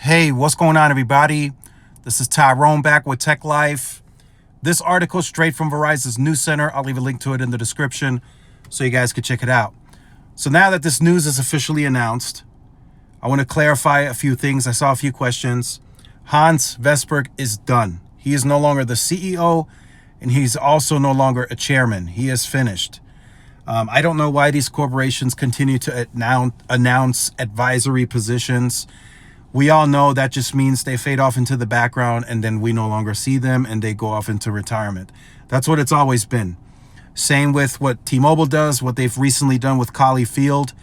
Hey, what's going on, everybody? This is Tyrone back with Tech Life. This article is straight from Verizon's news center. I'll leave a link to it in the description so you guys can check it out. So now that this news is officially announced, I want to clarify a few things. I saw a few questions. Hans Vestberg is done. He is no longer the CEO, and he's also no longer a chairman. He is finished. I don't know why these corporations continue to announce advisory positions. We all know that just means they fade off into the background and then we no longer see them and they go off into retirement. That's what it's always been. Same with what T-Mobile does, what they've recently done with Collie Field,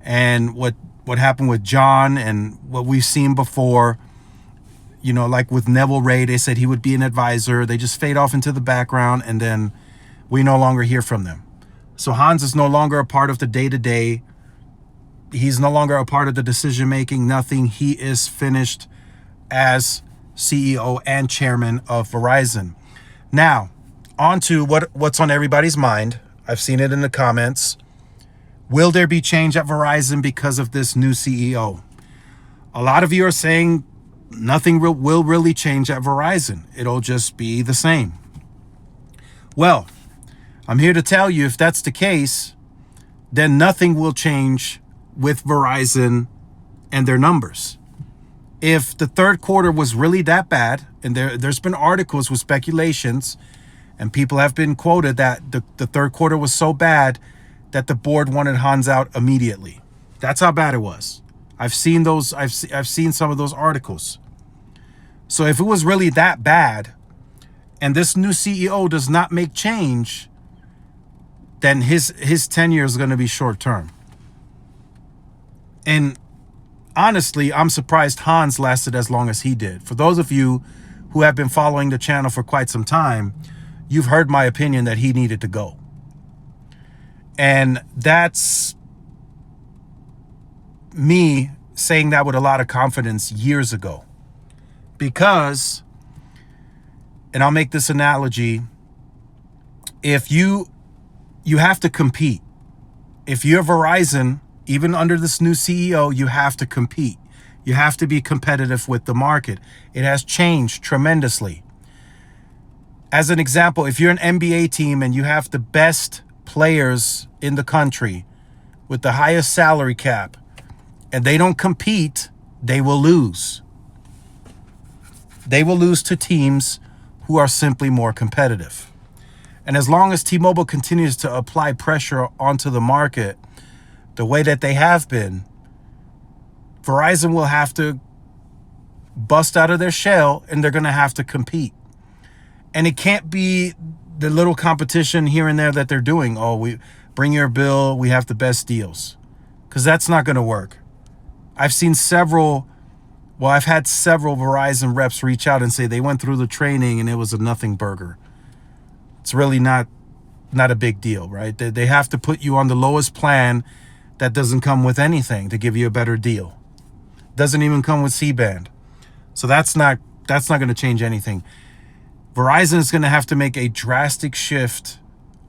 and what happened with John, and what we've seen before. You know, like with Neville Ray, they said he would be an advisor. They just fade off into the background and then we no longer hear from them. So Hans is no longer a part of the day-to-day. He's no longer a part of the decision-making, nothing. He is finished as CEO and chairman of Verizon. Now, on to what's on everybody's mind. I've seen it in the comments. Will there be change at Verizon because of this new CEO? A lot of you are saying nothing will really change at Verizon. It'll just be the same. Well, I'm here to tell you, if that's the case, then nothing will change with Verizon and their numbers. If the third quarter was really that bad, and there's been articles with speculations, and people have been quoted that the third quarter was so bad that the board wanted Hans out immediately. That's how bad it was. I've seen those. I've seen some of those articles. So if it was really that bad, and this new CEO does not make change, then his tenure is going to be short term. And honestly, I'm surprised Hans lasted as long as he did. For those of you who have been following the channel for quite some time, you've heard my opinion that he needed to go. And that's me saying that with a lot of confidence years ago. Because, and I'll make this analogy, if you have to compete. If you're Verizon, even under this new CEO, you have to compete. You have to be competitive with the market. It has changed tremendously. As an example, if you're an NBA team and you have the best players in the country with the highest salary cap, and they don't compete, they will lose. They will lose to teams who are simply more competitive. And as long as T-Mobile continues to apply pressure onto the market the way that they have been, Verizon will have to bust out of their shell and they're going to have to compete. And it can't be the little competition here and there that they're doing. Oh, we bring your bill, we have the best deals. Because that's not going to work. I've had several Verizon reps reach out and say they went through the training and it was a nothing burger. It's really not a big deal, right? They have to put you on the lowest plan that doesn't come with anything to give you a better deal. Doesn't even come with C-band. So that's not going to change anything. Verizon is going to have to make a drastic shift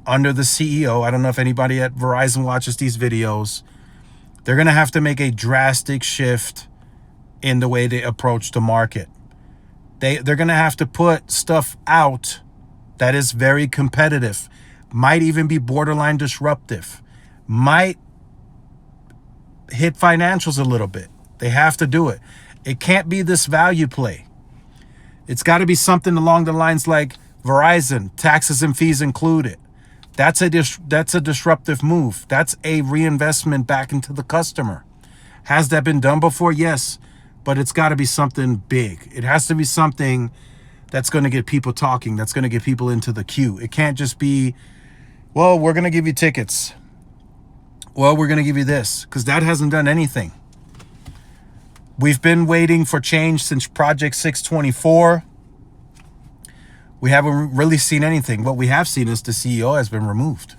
under the CEO. I don't know if anybody at Verizon watches these videos. They're going to have to make a drastic shift in the way they approach the market. They're going to have to put stuff out that is very competitive, might even be borderline disruptive, might hit financials a little bit. They have to do it. It can't be this value play. It's got to be something along the lines like Verizon, taxes and fees included. That's a disruptive move. That's a reinvestment back into the customer. Has that been done before? Yes, but it's got to be something big. It has to be something that's going to get people talking, that's going to get people into the queue. It can't just be, well, we're going to give you tickets. Well, we're going to give you this, because that hasn't done anything. We've been waiting for change since Project 624. We haven't really seen anything. What we have seen is the CEO has been removed.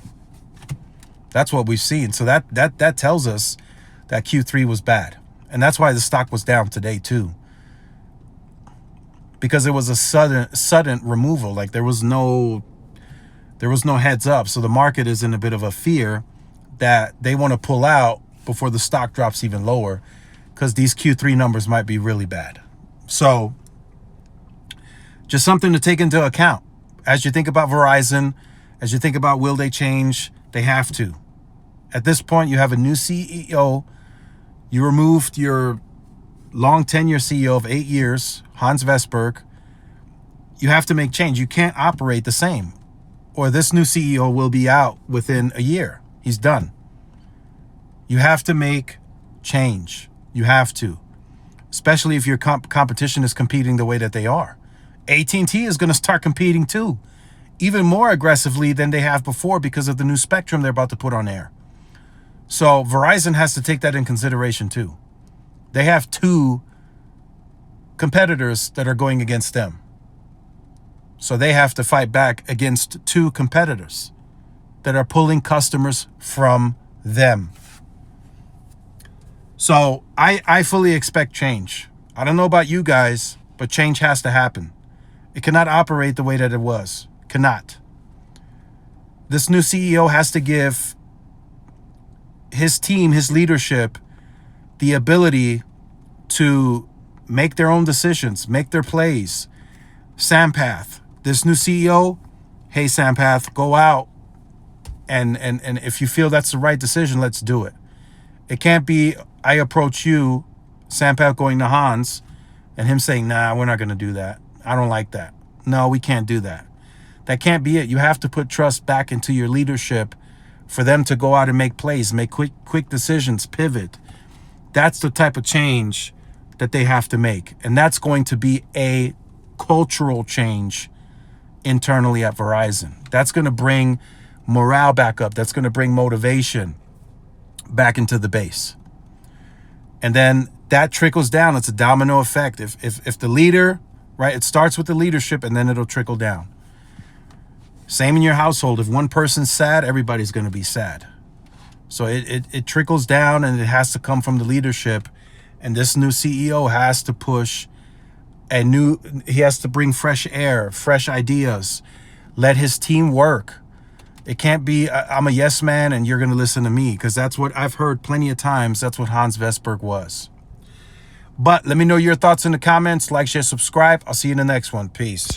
That's what we've seen. So that tells us that Q3 was bad. And that's why the stock was down today too. Because it was a sudden removal. Like there was no heads up. So the market is in a bit of a fear that they want to pull out before the stock drops even lower. because these Q3 numbers might be really bad. So just something to take into account as you think about Verizon, as you think about will they change. They have to. At this point, you have a new CEO. You removed your long tenure CEO of 8 years, Hans Vestberg. You have to make change. You can't operate the same, or this new CEO will be out within a year. He's done. You have to make change. You have to, especially if your competition is competing the way that they are. AT&T is going to start competing too, even more aggressively than they have before because of the new spectrum they're about to put on air. So Verizon has to take that in consideration too. They have 2 competitors that are going against them. So they have to fight back against 2 competitors that are pulling customers from them. So I fully expect change. I don't know about you guys, but change has to happen. It cannot operate the way that it was. Cannot. This new CEO has to give his team, his leadership, the ability to make their own decisions, make their plays. Sampath, this new CEO, hey Sampath, go out and if you feel that's the right decision, let's do it. It can't be I approach you, Sampath going to Hans, and him saying, nah, we're not going to do that. I don't like that. No, we can't do that. That can't be it. You have to put trust back into your leadership for them to go out and make plays, make quick decisions, pivot. That's the type of change that they have to make. And that's going to be a cultural change internally at Verizon. That's going to bring morale back up. That's going to bring motivation back into the base. And then that trickles down. It's a domino effect. If the leader, right, it starts with the leadership and then it'll trickle down. Same in your household. If one person's sad, everybody's going to be sad. So it trickles down and it has to come from the leadership. And this new CEO has to push he has to bring fresh air, fresh ideas, let his team work. It can't be, I'm a yes man and you're going to listen to me, because that's what I've heard plenty of times. That's what Hans Vestberg was. But let me know your thoughts in the comments. Like, share, subscribe. I'll see you in the next one. Peace.